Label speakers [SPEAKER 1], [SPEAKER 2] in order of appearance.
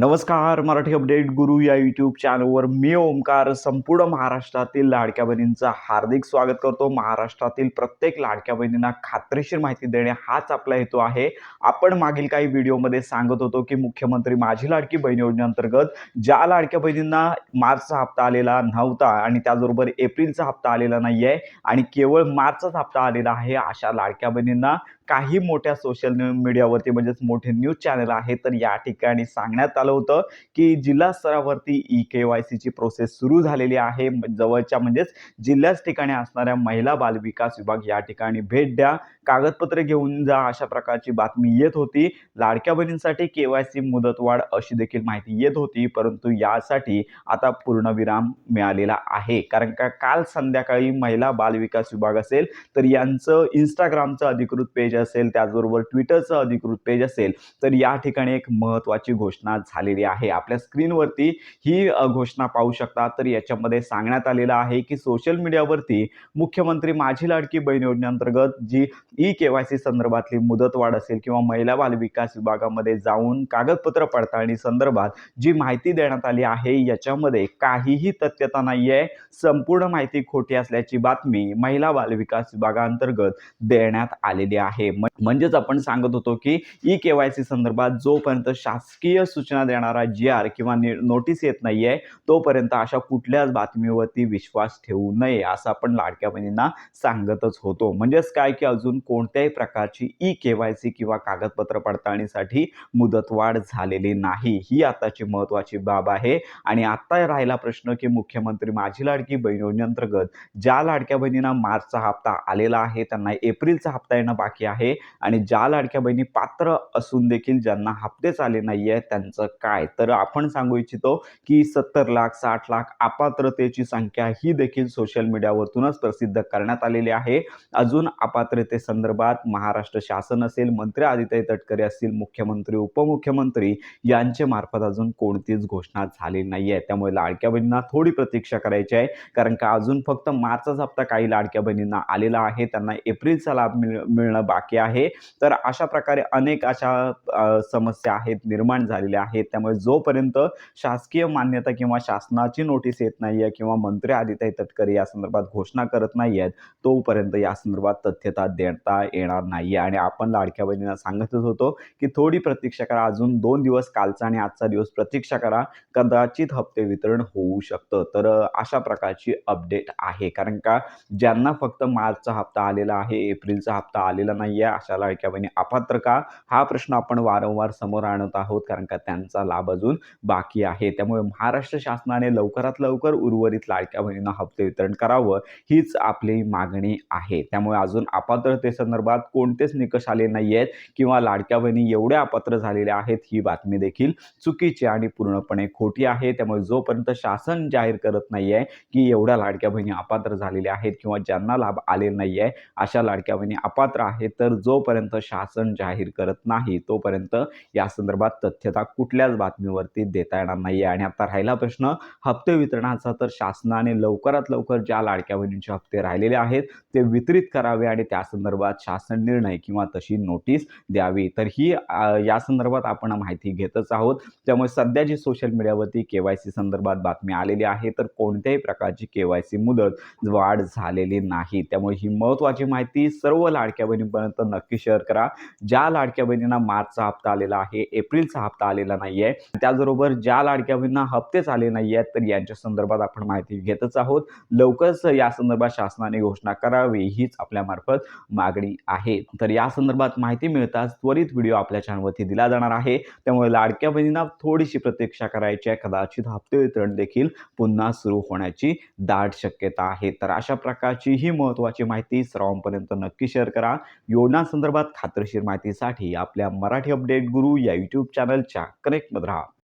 [SPEAKER 1] नमस्कार. मराठी अपडेट गुरु या यूट्यूब चॅनलवर मी ओमकार संपूर्ण महाराष्ट्रातील लाडक्या बहिणींचं हार्दिक स्वागत करतो. महाराष्ट्रातील प्रत्येक लाडक्या बहिणींना खात्रीशीर माहिती देणे हाच आपला हेतू आहे. आपण मागील काही व्हिडिओमध्ये सांगत होतो की मुख्यमंत्री माझी लाडकी बहीण योजनेअंतर्गत ज्या लाडक्या बहिणींना मार्चचा हप्ता आलेला नव्हता आणि त्याचबरोबर एप्रिलचा हप्ता आलेला नाही आहे आणि केवळ मार्चचाच हप्ता आलेला आहे, अशा लाडक्या बहिणींना काही मोठ्या सोशल मीडियावरती म्हणजेच मोठे न्यूज चॅनल आहे तर या ठिकाणी सांगण्यात आलं होतं की जिल्हा स्तरावरती KYCची प्रोसेस सुरू झालेली आहे. जवळच्या म्हणजेच जिल्ह्याच ठिकाणी असणाऱ्या महिला बालविकास विभाग या ठिकाणी भेट द्या, कागदपत्रे घेऊन जा, अशा प्रकारची बातमी येत होती. लाडक्या बहिणींसाठी KYC मुदतवाढ अशी देखील माहिती येत होती, परंतु यासाठी आता पूर्णविराम मिळालेला आहे. कारण का काल संध्याकाळी महिला बालविकास विभाग असेल तर यांचं इंस्टाग्रामचं अधिकृत पेज असेल, त्याचबरोबर ट्विटरचं अधिकृत पेज असेल, तर या ठिकाणी एक महत्त्वाची घोषणा झालेली आहे. आपल्या स्क्रीनवरती ही घोषणा पाहू शकता. तर याच्यामध्ये सांगण्यात आलेलं आहे की सोशल मीडियावरती मुख्यमंत्री माझी लाडकी बहीण योजनेअंतर्गत जी KYC संदर्भातली मुदतवाढ असेल किंवा महिला बालविकास विभागामध्ये जाऊन कागदपत्र पडताळणी संदर्भात जी माहिती देण्यात आली आहे, याच्यामध्ये काहीही तथ्यता नाही आहे. संपूर्ण माहिती खोटी असल्याची बातमी महिला बालविकास विभागाअंतर्गत देण्यात आलेली आहे. म्हणजेच आपण सांगत होतो की KYC संदर्भात जोपर्यंत शासकीय सूचना देणारा GR किंवा नोटीस येत नाहीये तोपर्यंत अशा कुठल्याच बातमीवरती विश्वास ठेवू नये, असं आपण लाडक्या बहिणींना सांगतच होतो. म्हणजेच काय की अजून कोणत्याही प्रकारची KYC किंवा कागदपत्र पडताळणीसाठी मुदतवाढ झालेली नाही, ही आताची महत्त्वाची बाब आहे. आणि आता राहिला प्रश्न की मुख्यमंत्री माझी लाडकी बहीण योजनेअंतर्गत ज्या लाडक्या बहिणींना मार्चचा हप्ता आलेला आहे त्यांना एप्रिलचा हप्ता येणं बाकी आहे आणि ज्या लाडक्या बहिणी पात्र असून देखील ज्यांना हप्तेच आले नाहीये त्यांचं काय. तर आपण सांगू इच्छितो की 70 लाख 60 लाख अपात्रतेची संख्या ही देखील सोशल मीडियावरतूनच प्रसिद्ध करण्यात आलेली आहे. अजून अपात्रतेसंदर्भात महाराष्ट्र शासन असेल, मंत्री आदित्य तटकरे असतील, मुख्यमंत्री उपमुख्यमंत्री यांचे मार्फत अजून कोणतीच घोषणा झालेली नाहीये. त्यामुळे लाडक्या बहिणींना थोडी प्रतीक्षा करायची आहे, कारण का अजून फक्त मार्चचा हप्ता काही लाडक्या बहिणींना आलेला आहे, त्यांना एप्रिलचा लाभ मिळणं बाकी आहे. तर अशा प्रकारे अनेक अशा समस्या आहेत निर्माण झालेल्या आहेत. त्यामुळे जोपर्यंत शासकीय मान्यता किंवा शासनाची नोटीस येत नाहीये किंवा मंत्री आदित्य तटकरे या संदर्भात घोषणा करत नाहीयेत तोपर्यंत या संदर्भात तथ्यता देता येणार नाहीये. आणि आपण लाडक्या बहिणींना सांगतच होतो की थोडी प्रतीक्षा करा, अजून 2 दिवस, कालचा आणि आजचा दिवस प्रतीक्षा करा, कदाचित हप्ते वितरण होऊ शकतं. तर अशा प्रकारची अपडेट आहे. कारण का ज्यांना फक्त मार्चचा हप्ता आलेला आहे, एप्रिलचा हप्ता आलेला नाहीये, अशा लाडक्या बहिणी अपात्र का, हा प्रश्न आपण वारंवार समोर आणत आहोत, कारण का त्यांचा लाभ अजून बाकी आहे. त्यामुळे महाराष्ट्र शासनाने लवकरात लवकर उर्वरित लाडक्या बहिणींना हप्ते वितरण करावं, हीच आपली मागणी आहे. त्यामुळे अजून अपात्रतेसंदर्भात कोणतेच निकष आले नाहीयेत किंवा लाडक्या बहिणी एवढ्या अपात्र झालेल्या आहेत, ही बातमी देखील चुकीची आणि पूर्णपणे खोटी आहे. त्यामुळे जोपर्यंत शासन जाहीर करत नाहीये की एवढ्या लाडक्या बहिणी अपात्र झालेल्या आहेत किंवा ज्यांना लाभ आलेला नाहीये अशा लाडक्या बहिणी अपात्र आहेत, तर जोपर्यंत शासन जाहीर करत नाही तोपर्यंत या संदर्भात तथ्यता कुठल्याच बातमीवरती देता येणार नाहीये. आणि आता राहिला प्रश्न हप्ते वितरणाचा, तर शासनाने लवकरात लवकर ज्या लाडक्या बहिणींचे हप्ते राहिलेले आहेत ते वितरित करावे आणि त्या संदर्भात शासन निर्णय किंवा तशी नोटीस द्यावी. तर ही या संदर्भात आपण माहिती घेतच आहोत. त्यामुळे सध्या जी सोशल मीडियावरती KYC संदर्भात बातमी आलेली आहे तर कोणत्याही प्रकारची KYC मुदत वाढ झालेली नाही. त्यामुळे ही महत्त्वाची माहिती सर्व लाडक्या बहिणींपर्यंत नक्की शेअर करा. ज्या लाडक्या बहिणींना मार्चचा हप्ता आलेला आहे, एप्रिलचा हप्ता आलेला नाहीये, त्याचबरोबर ज्या लाडक्या बहिणींना हप्तेच आले नाहीयेत तर यांच्या संदर्भात आपण माहिती घेतच आहोत. लवकरच या संदर्भात शासनाने घोषणा करावी, हीच आपल्यामार्फत मागणी आहे. तर या संदर्भात माहिती मिळताच त्वरित व्हिडिओ आपल्या चॅनलवरती दिला जाणार आहे. त्यामुळे लाडक्या बहिणींना थोडीशी प्रतीक्षा करायची आहे. कदाचित हप्ते वितरण देखील पुन्हा सुरू होण्याची दाट शक्यता आहे. तर अशा प्रकारची ही महत्त्वाची माहिती सर्वांपर्यंत नक्की शेअर करा. योजनांसंदर्भात खात्रीशीर माहितीसाठी आपल्या मराठी अपडेट गुरु या यूट्यूब चॅनलच्या कनेक्टमध्ये राहा.